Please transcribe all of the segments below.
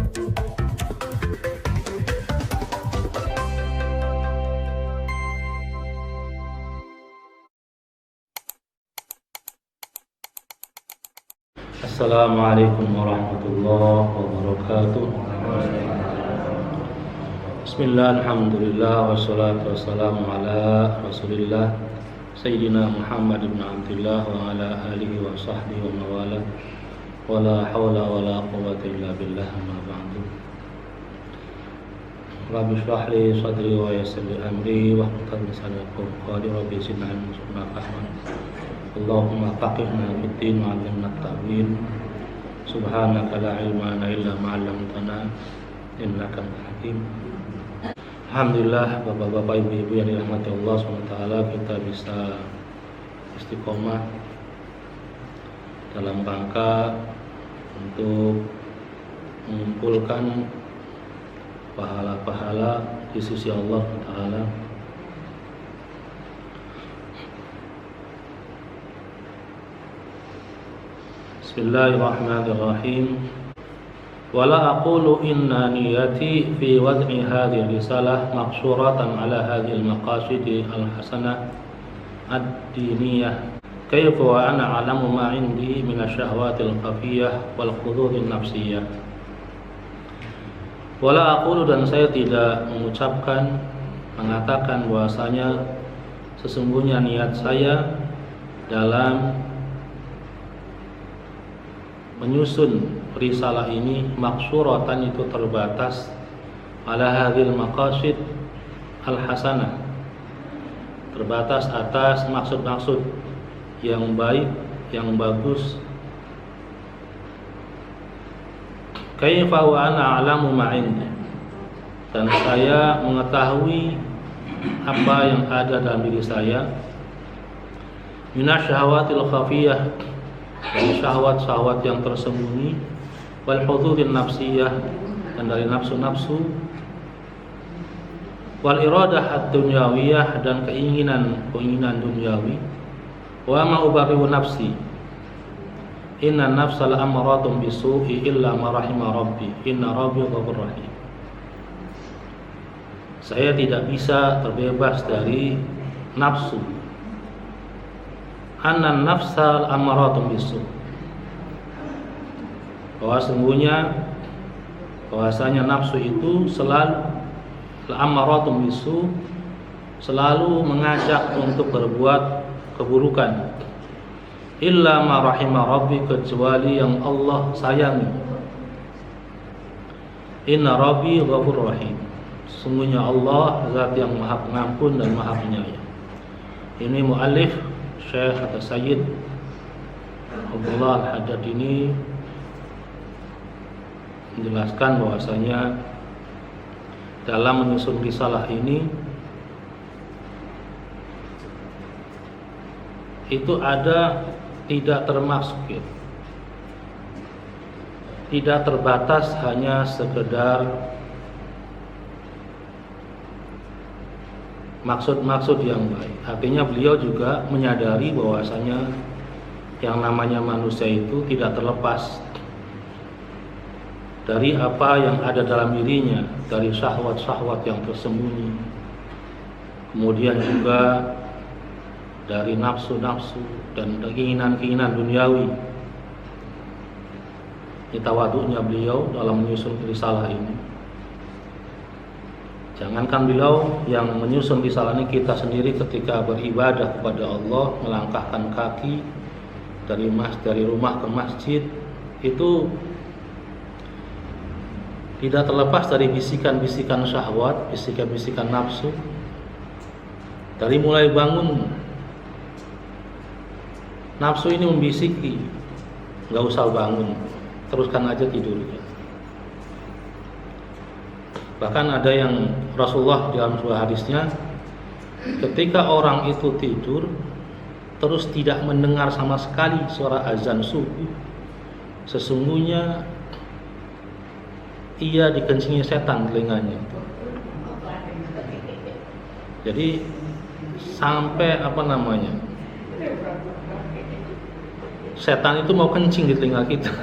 Assalamualaikum warahmatullahi wabarakatuh. Bismillah, alhamdulillah, wassalatu wassalamu ala rasulillah Sayyidina Muhammad ibn Abdullah wa ala alihi wa sahbihi wa mawala wa la hawla wa la quwwata illa billah, amma ba'du. Rabbi shrah li sadri wa yassir li amri wa hlul 'uqdatam min lisani rabbi zidni ilman. Allahumma faqihna fid din wa 'allimna at-ta'wil. Subhanaka la ilma lana illa ma 'allamtana innaka antal hakim. Alhamdulillah, bapak-bapak, ibu-ibu yang dirahmati Allah SWT, kita bisa istiqomah dalam rangka untuk mengumpulkan pahala-pahala di sisi Allah Ta'ala. Bismillahirrahmanirrahim. Wala aqulu inna niyati fi wad'i hadhihi risalah maqsuratan ala hadhihi al-maqasid al-hasanah ad-diniyah kayfa wa ana a'lamu ma 'indi min asy-syahawati al-khafiyah wal khudud an-nafsiyah. Wala aqulu, dan saya tidak mengatakan bahwasanya sesungguhnya niat saya dalam menyusun risalah ini maksuratan, itu terbatas, ala hadhil maqasid al-hasanah, terbatas atas maksud-maksud yang baik, yang bagus. Kaifa wa ana a'lamu ma 'indi, dan saya mengetahui apa yang ada dalam diri saya, minasyahawatil khafiyah, dari syahwat-syahwat yang tersembunyi, wal hududin nafsiyah, dan dari nafsu-nafsu, wal iradah ad-dunyawiyah, dan keinginan duniawi, wa ma ubarri'u nafsi, inna nafsal amaratum bisu'i illa ma rahima rabbi, inna rabbi ghafurur rahim. Saya tidak bisa terbebas dari nafsu. Anna nafsal amaratum bisu, bahwasanya nafsu itu selalu amaratum bisu, selalu mengajak untuk berbuat keburukan, illa ma rahima rabbi, kecuali yang Allah sayangi. Inna rabbi ghafurur rahim, sesungguhnya Allah zat yang maha pengampun dan maha penyayang. Ini muallif Syekh atau Sayyid Abdullah Al-Haddad ini menjelaskan bahwasanya dalam menyusun risalah ini itu ada tidak termasuk, tidak terbatas hanya sekedar maksud-maksud yang baik. Artinya beliau juga menyadari bahwasanya yang namanya manusia itu tidak terlepas dari apa yang ada dalam dirinya, dari syahwat-syahwat yang tersembunyi, kemudian juga dari nafsu-nafsu dan keinginan-keinginan duniawi. Ini tawadhunya beliau dalam menyusun risalah ini. Jangankan beliau yang menyusun risalah ini, kita sendiri ketika beribadah kepada Allah, melangkahkan kaki dari rumah ke masjid, itu tidak terlepas dari bisikan-bisikan syahwat, bisikan-bisikan nafsu. Dari mulai bangun, nafsu ini membisiki, nggak usah bangun, teruskan aja tidurnya. Bahkan ada yang Rasulullah dalam sebuah hadisnya, ketika orang itu tidur terus tidak mendengar sama sekali suara azan subuh, sesungguhnya ia dikencingi setan telinganya. Jadi sampai setan itu mau kencing di telinga kita.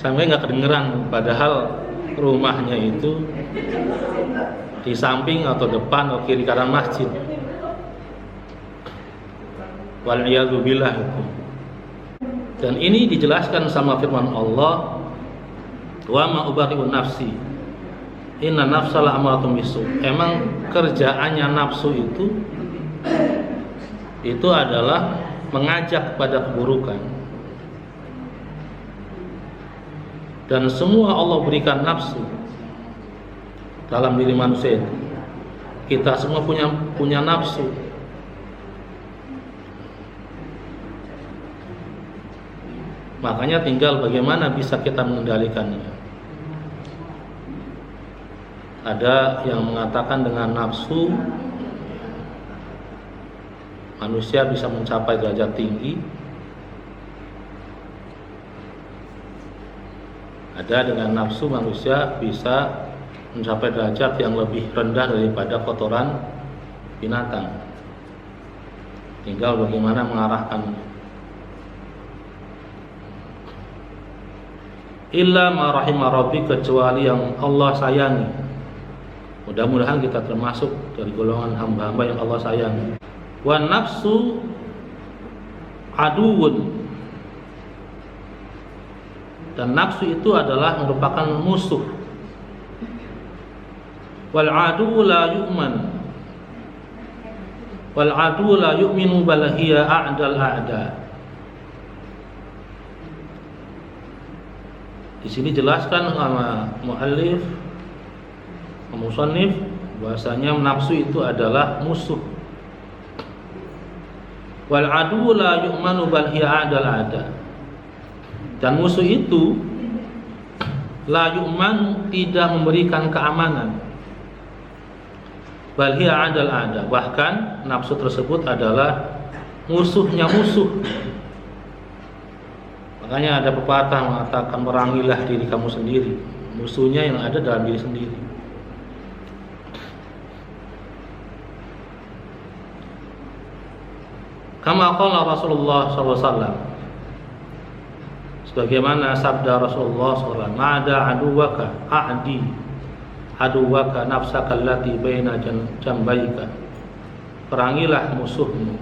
sampai nggak kedengeran, padahal rumahnya itu di samping atau depan atau kiri kanan masjid. Wal'iyadzubillah itu. Dan ini dijelaskan sama firman Allah, wa ma ubari'un nafsi inna nafsa la'amaratun bisu. Emang kerjaannya nafsu itu adalah mengajak kepada keburukan. Dan semua Allah berikan nafsu dalam diri manusia itu. Kita semua punya nafsu. Makanya tinggal bagaimana bisa kita mengendalikannya. Ada yang mengatakan dengan nafsu manusia bisa mencapai derajat tinggi. Ada dengan nafsu manusia bisa mencapai derajat yang lebih rendah daripada kotoran binatang. Tinggal bagaimana mengarahkannya. Illa ma rahimah rabbi, kecuali yang Allah sayangi. Mudah-mudahan kita termasuk dari golongan hamba-hamba yang Allah sayangi. Wa nafsu aduun, dan nafsu itu adalah merupakan musuh. Wal adu la yu'man, wal adu la yu'minu bal hiya a'dal a'da. Di sini jelaskan sama muallif, musannif, bahasanya nafsu itu adalah musuh. Wal adu la yu'manu bal hiya a'dal a'da. Dan musuh itu la yu'man, tidak memberikan keamanan. Bal hiya a'dal a'da, bahkan nafsu tersebut adalah musuhnya musuh. Makanya ada pepatah mengatakan, merangilah diri kamu sendiri. Musuhnya yang ada dalam diri sendiri. Kama qala Rasulullah SAW, sebagaimana sabda Rasulullah SAW, ma'ada aduwaka a'di aduwaka nafsaka allati baina jambaika. Perangilah musuhmu,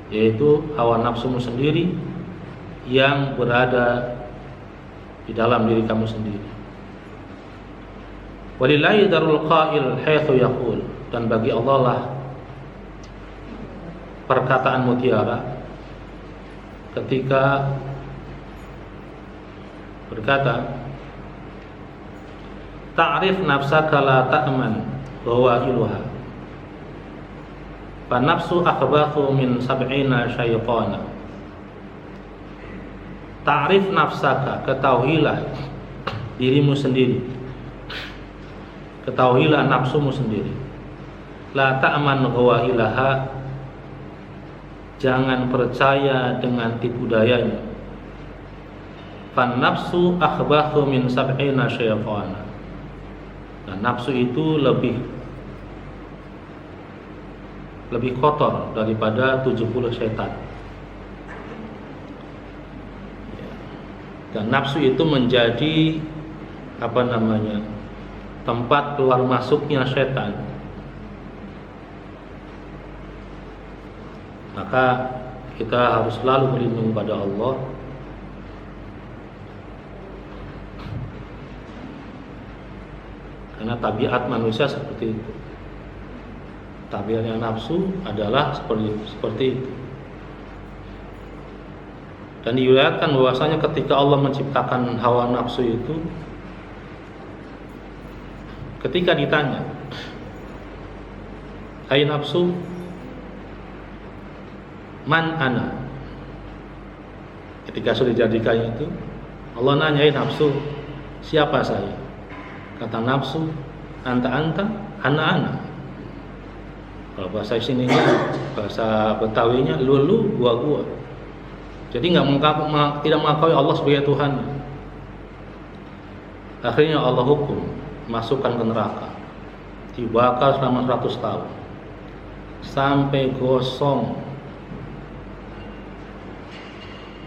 yaitu hawa nafsumu sendiri yang berada di dalam diri kamu sendiri. Walillahi darul qail haitsu yaqul, dan bagi Allah lah perkataan mutiara ketika berkata, ta'rif nafsaka la ta'man bahwa iluha, fa nafsu akhbathu min sab'ina syaitana. Ta'rif nafsaka, ketahuilah dirimu sendiri, ketahuilah nafsumu sendiri. La ta'man ghawailaha, jangan percaya dengan tipu dayanya. Fan nafsu akhbathu min sab'ina syaitana. Dan nafsu itu lebih kotor daripada 70 syaitan. Dan nafsu itu menjadi tempat keluar masuknya setan. Maka kita harus selalu berlindung pada Allah. Karena tabiat manusia seperti itu. Tabiatnya nafsu adalah seperti itu. Dan diriwayatkan bahwasanya ketika Allah menciptakan hawa nafsu itu, ketika ditanya, hai nafsu, man ana? Ketika sudah dijadikan itu, Allah nanya, hai nafsu, siapa saya? Kata nafsu, anta, ana. Kalau bahasa sininya, bahasa Betawinya, lu, gua. Jadi tidak mengakui Allah sebagai Tuhan. Akhirnya Allah hukum, masukkan ke neraka, dibakar selama 100 tahun sampai gosong,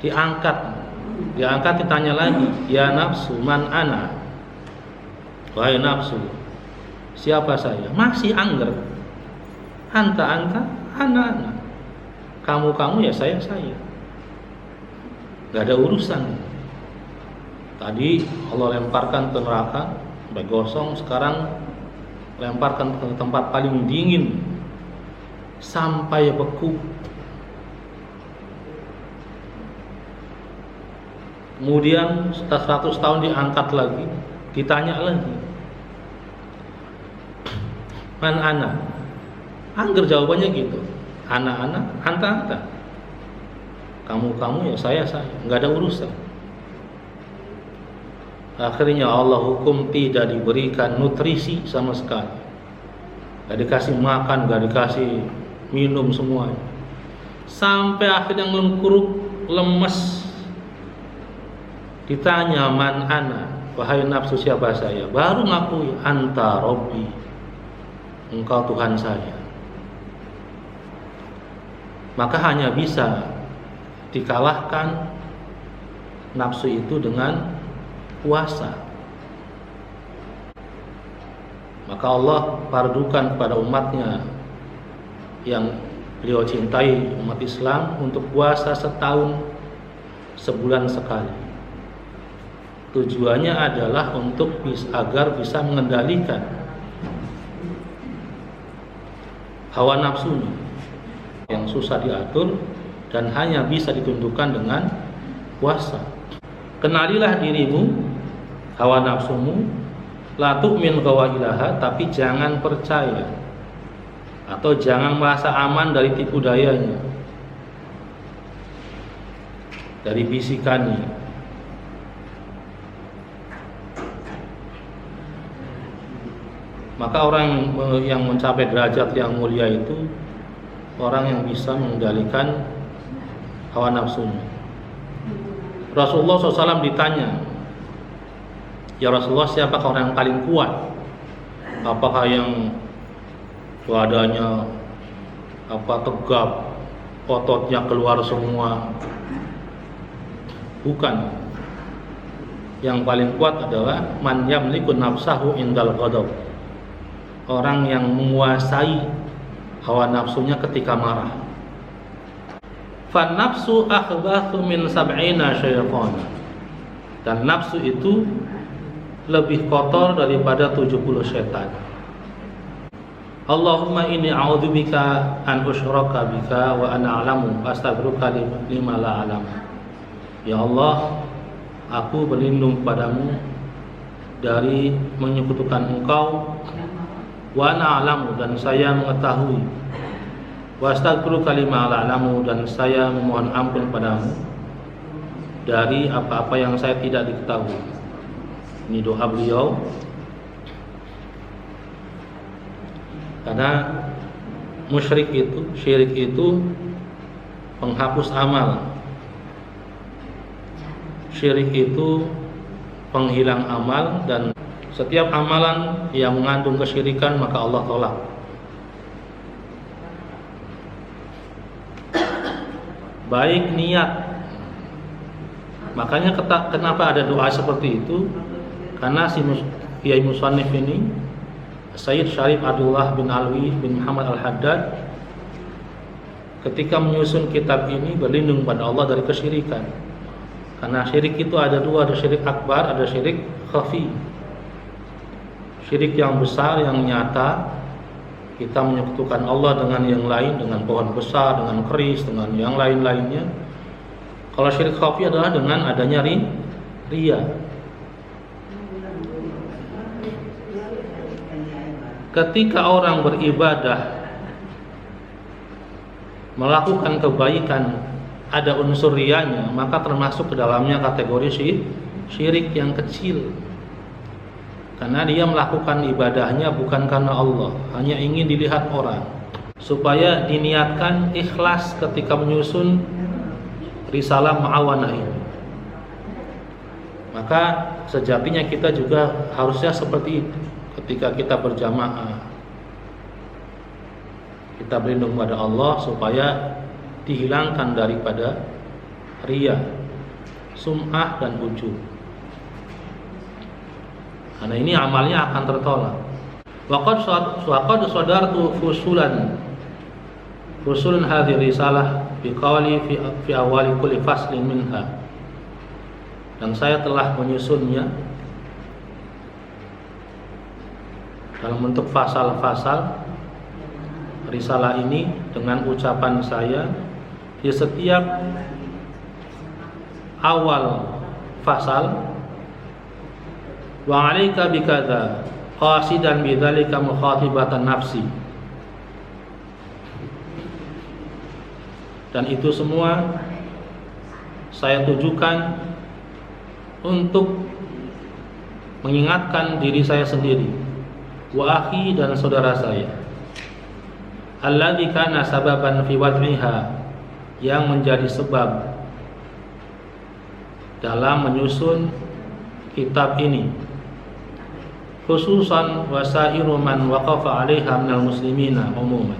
diangkat Diangkat, ditanya lagi, ya nafsu man ana, wahai nafsu, siapa saya? Masih angger. Anta, ana. Kamu ya saya. Gak ada urusan. Tadi Allah lemparkan ke neraka sampai gosong, sekarang lemparkan ke tempat paling dingin sampai beku. Kemudian setelah 100 tahun diangkat lagi, ditanya lagi, man ana. Angger jawabannya gitu. Ana, anta. Kamu ya saya. Enggak ada urusan. Akhirnya Allah hukum tidak diberikan nutrisi sama sekali. Enggak dikasih makan, enggak dikasih minum semuanya. Sampai akhirnya ngelengkuruk, lemes. Ditanya man ana, wahai nafsu siapa saya? Baru ngakui, anta Robbi, engkau Tuhan saya. Maka hanya bisa dikalahkan nafsu itu dengan puasa. Maka Allah fardukan kepada umatnya yang beliau cintai, umat Islam, untuk puasa setahun, sebulan sekali. Tujuannya adalah agar bisa mengendalikan hawa nafsunya yang susah diatur dan hanya bisa ditundukkan dengan puasa. Kenalilah dirimu, hawa nafsumu, la tu'min ghawailaha, tapi jangan percaya atau jangan merasa aman dari tipu dayanya, dari bisikannya. Maka orang yang mencapai derajat yang mulia itu orang yang bisa mengendalikan hawa nafsunya. Rasulullah SAW ditanya, ya Rasulullah, siapakah orang yang paling kuat? Apakah yang badannya tegap, ototnya keluar semua? Bukan. Yang paling kuat adalah man yamliku nafsahu indal ghadab, orang yang menguasai hawa nafsunya ketika marah. Fan nafsu akhbathu min sab'ina syaitana, dan nafsu itu lebih kotor daripada 70 setan. Allahumma inni a'udzubika an usyraka bika wa ana a'lamu astaghfiruka lima la a'lam. Ya Allah, aku berlindung padamu dari menyekutukan Engkau, wa ana a'lamu, dan saya mengetahui, wa astaghfiruka lima la a'lamu, dan saya memohon ampun padamu dari apa-apa yang saya tidak diketahui. Ini doa beliau. Karena syirik itu penghapus amal. Syirik itu penghilang amal, dan setiap amalan yang mengandung kesyirikan maka Allah tolak. Baik niat. Makanya kenapa ada doa seperti itu? Karena si Kiai Musannif ini, Sayyid Syarif Abdullah bin Alwi bin Muhammad Al-Haddad, ketika menyusun kitab ini berlindung pada Allah dari kesyirikan. Karena syirik itu ada dua, ada syirik akbar, ada syirik khafi. Syirik yang besar, yang nyata, kita menyekutukan Allah dengan yang lain, dengan pohon besar, dengan keris, dengan yang lain-lainnya. Kalau syirik khafi adalah dengan adanya riya. Ketika orang beribadah, melakukan kebaikan, ada unsur riyanya, maka termasuk ke dalamnya kategori syirik yang kecil. Karena dia melakukan ibadahnya bukan karena Allah, hanya ingin dilihat orang, supaya diniatkan ikhlas ketika menyusun risalah Mu'awanah ini. Maka sejatinya kita juga harusnya seperti itu. Ketika kita berjamaah, kita berlindung pada Allah supaya dihilangkan daripada riya. sum'ah dan ujub. Karena ini amalnya akan tertolak. Waqad sadartu fusulan hadhihi risalah biqawli fi awali kulli faslin minha. Dan saya telah menyusunnya dalam bentuk fasal-fasal risalah ini dengan ucapan saya di setiap awal fasal, wa 'alaika bikadza qasidan bidzalika mukhatibatan nafsi. Dan itu semua saya tujukan untuk mengingatkan diri saya sendiri, wa akhi dan saudara saya, alladzi kana sababan fi wad'iha, yang menjadi sebab dalam menyusun kitab ini, khususan wasairu man waqafa 'alaiha minal muslimina umuman,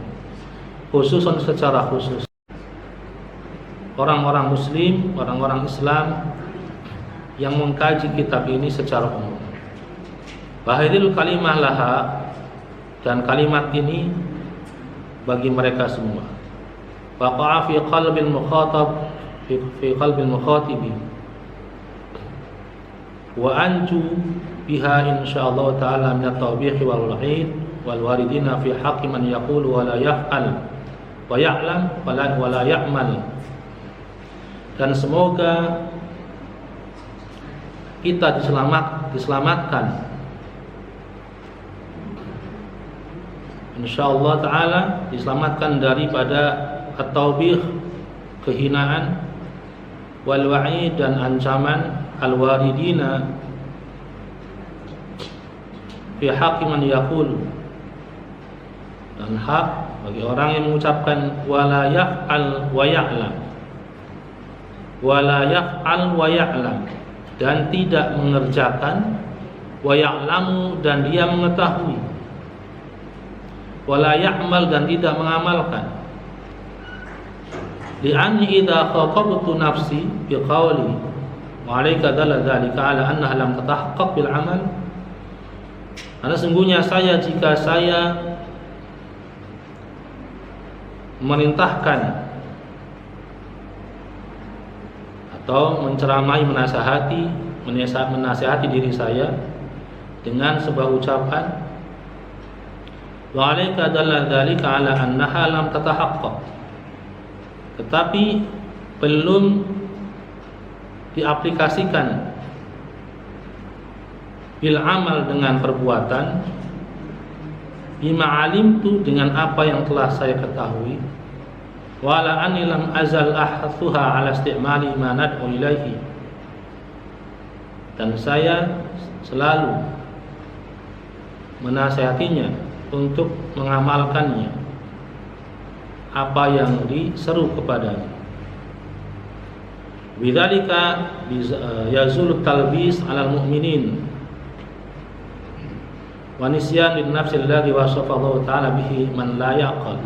khususan secara khusus orang-orang muslim, orang-orang Islam yang mengkaji kitab ini secara umum. Bahiril kalimah laha, dan kalimat ini bagi mereka semua. Waqa'a fi qalbil mukhatab fi qalbil mukhatibi wa anju biha insyaallah taala min at-tawbih wal wa'id wal waridina fi haqqi man yaqulu wa la yaf'al wa ya'lam wa la ya'mal. Dan semoga kita diselamatkan insyaallah taala, diselamatkan daripada at-taubih, kehinaan, wal wa'id dan ancaman, al waridina fi haqqi man yaqul, dan hak bagi orang yang mengucapkan wala yaf'al wa ya'lam, wala yaf'al wa ya'lam, dan tidak mengerjakan, wa ya'lamu, dan dia mengetahui, wala ya'mal, dan tidak mengamalkan. Li'anni idza khatabtu nafsi biqawli wa 'alaika dzalika 'ala annaha lam tatahaqqaq bil 'amal, karena sungguhnya jika saya memerintahkan atau menceramai, menasihati diri saya dengan sebuah ucapan wa 'alaika dzalika 'ala annaha lam tatahaqqaq, tetapi belum diaplikasikan bil amal, dengan perbuatan, bima alimtu, dengan apa yang telah saya ketahui, wala anni lam azal ahathuha ala istimali ma nad'u ilaihi, dan saya selalu menasihatinya untuk mengamalkannya apa yang diseru kepadanya. Bidzalika yazul talbis 'alal mu'minin wa nisyan lin nafsi alladhi wasafa Allah ta'ala bihi man la yaqil.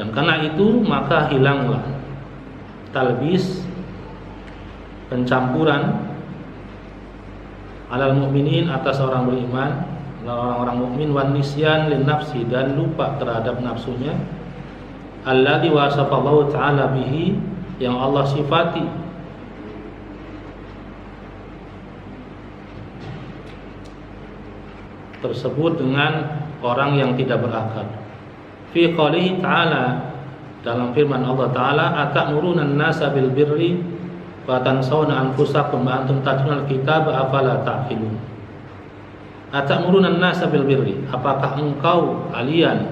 Dan karena itu maka hilanglah talbis, pencampuran, alal mu'minin, atas orang beriman, orang-orang mukmin, wan nisyan lin nafsi, dan lupa terhadap nafsunya, alladzi wasafa Allah ta'ala bihi, yang Allah sifati tersebut dengan orang yang tidak berakal. Fi qoulihi ta'ala, dalam firman Allah Ta'ala, atamuruna an-nasa bil birri wa tansawna anfusakum wa antum tatluna al-kitaba afala ta'qilun. Atamuruna an-nasa bil birri, apakah engkau kalian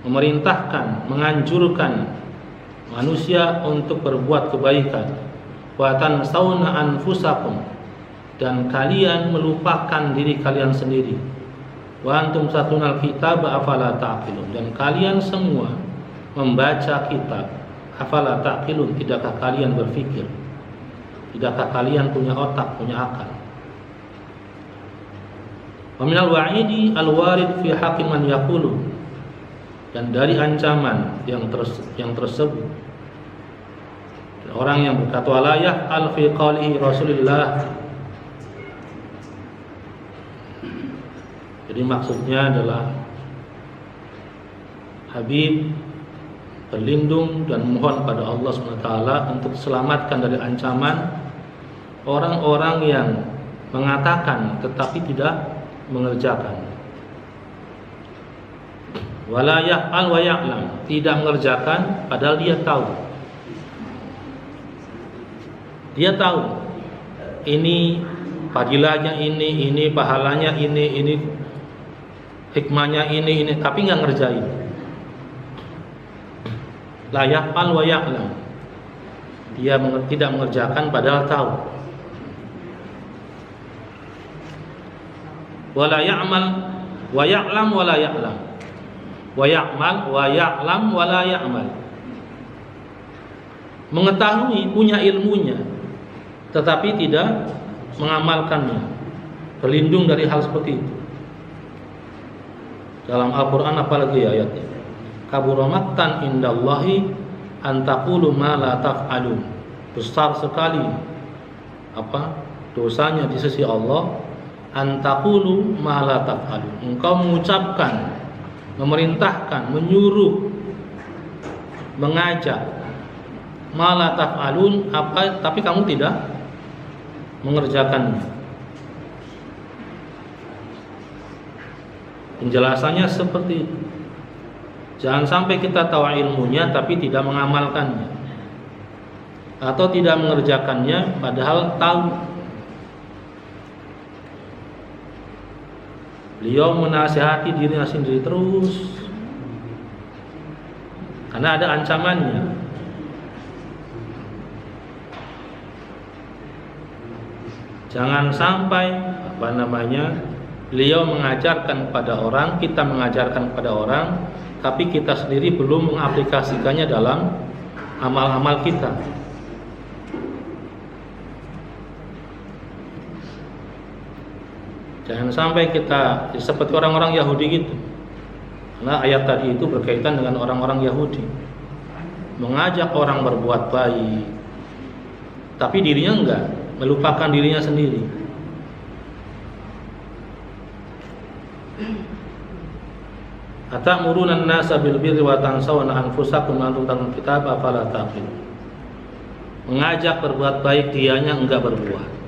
memerintahkan, menganjurkan manusia untuk berbuat kebaikan, wa tansawna anfusakum, dan kalian melupakan diri kalian sendiri, wa antum tatluna al-kitaba afala ta'qilun, dan kalian semua membaca kitab, afala ta'qilun, tidakkah kalian berpikir, tidakkah kalian punya otak, punya akal. Wa minal wa'idi al-warid fi haqqi man yaqulu, dan dari ancaman yang tersebut. Orang yang berkata wala yaf'al fi qawlihi Rasulullah, jadi maksudnya adalah Habib berlindung dan mohon pada Allah SWT untuk diselamatkan dari ancaman orang-orang yang mengatakan tetapi tidak mengerjakan. Wala yaf'al wa ya'lam, tidak mengerjakan padahal dia tahu. Dia tahu ini fadilahnya ini pahalanya ini hikmahnya ini tapi nggak ngerjain. La yaf'al wa ya'lam, dia tidak mengerjakan padahal tahu. Wala ya'mal wa ya'lam wa la ya'lam, wa ya'mal wa ya'lam wa la ya'mal, mengetahui, punya ilmunya tetapi tidak mengamalkannya, berlindung dari hal seperti itu. Dalam Al-Quran apalagi ayatnya, kabura maqtan indallahi an taqulu ma la taf'alun, besar sekali dosanya di sisi Allah, an taqulu ma la taf'alun, engkau mengucapkan, memerintahkan, menyuruh, mengajak ma la taf'alun, tapi kamu tidak mengerjakannya. Penjelasannya seperti itu. Jangan sampai kita tahu ilmunya tapi tidak mengamalkannya, atau tidak mengerjakannya padahal tahu. Beliau menasihati dirinya sendiri terus karena ada ancamannya. Jangan sampai beliau mengajarkan pada orang, kita mengajarkan pada orang, tapi kita sendiri belum mengaplikasikannya dalam amal-amal kita. Jangan sampai kita seperti orang-orang Yahudi gitu. Karena ayat tadi itu berkaitan dengan orang-orang Yahudi, mengajak orang berbuat baik, tapi dirinya enggak, melupakan dirinya sendiri. Atamuruna an-nasa bil birri wa tansawna anfusakum wa antum tatluna kitab afala taqilun. Mengajak berbuat baik, dianya enggak berbuat.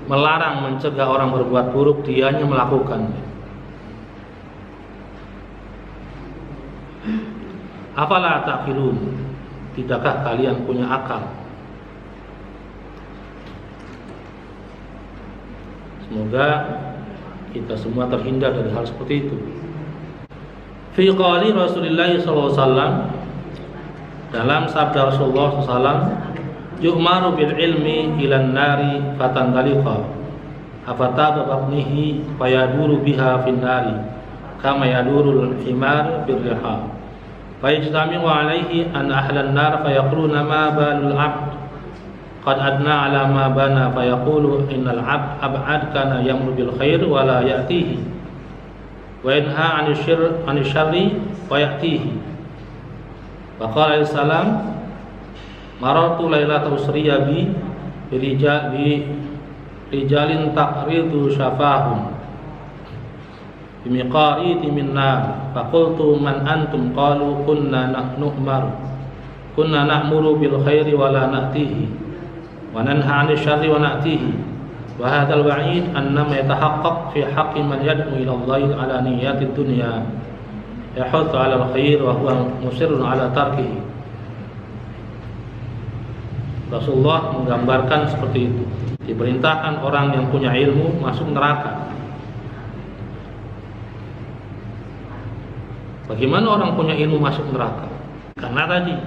Melarang, mencegah orang berbuat buruk, dianya melakukannya. Afala taqilun, tidakkah kalian punya akal? Semoga kita semua terhindar dari hal seperti itu. Fi qali Rasulullah SAW, dalam sabda Rasulullah SAW, yu'maru bil ilmi ilan nari fatandaliqa afataba babnihi fayaduru biha fin nari kama yadurul himar bil riha fayajtami'u alaihi an ahlan nar fayaquluna ma balul abd qad adna ala ma bana fayaqulu innal abd ab'ad kana yamru bil khair wa la ya'tihi wa yanha 'anil syarri wa ya'tihi. Wa qala salam marartu lailata usriya bi rijalin taqridu syafahum bimiqariti min nar faqultu man antum qalu kunna na'muru bil khairi wa la na'tihi wa nanha 'anil syarri wa na'tihi wa hadzal wa'id annama yatahaqqaq fi haqqi man yad'u ila Allah ala niyyatid dunya yahuthu 'ala al-khair wa huwa musirrun 'ala tarkihi. Rasulullah menggambarkan seperti itu. Diperintahkan orang yang punya ilmu masuk neraka. Bagaimana orang punya ilmu masuk neraka? Karena tadi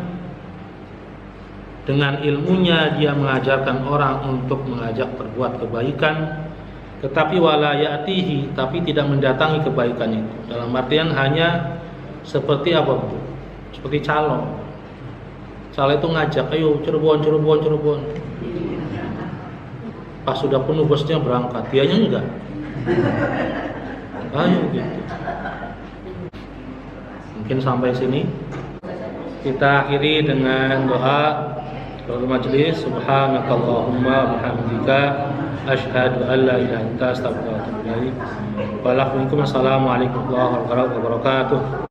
dengan ilmunya dia mengajarkan orang untuk mengajak berbuat kebaikan, tetapi wala ya'tihi, tapi tidak mendatangi kebaikan itu. Dalam artian hanya seperti apa? Seperti calo. Calo itu ngajak, ayo Cirebon. Pas sudah penuh busnya berangkat, dianya enggak. Ayo gitu. Mungkin sampai sini. Kita akhiri dengan doa majelis. Subhanakallahumma bihamdika asyhadu an la ilaha illa anta astaghfiruka wa atubu ilaik. Assalamualaikum warahmatullahi wabarakatuh.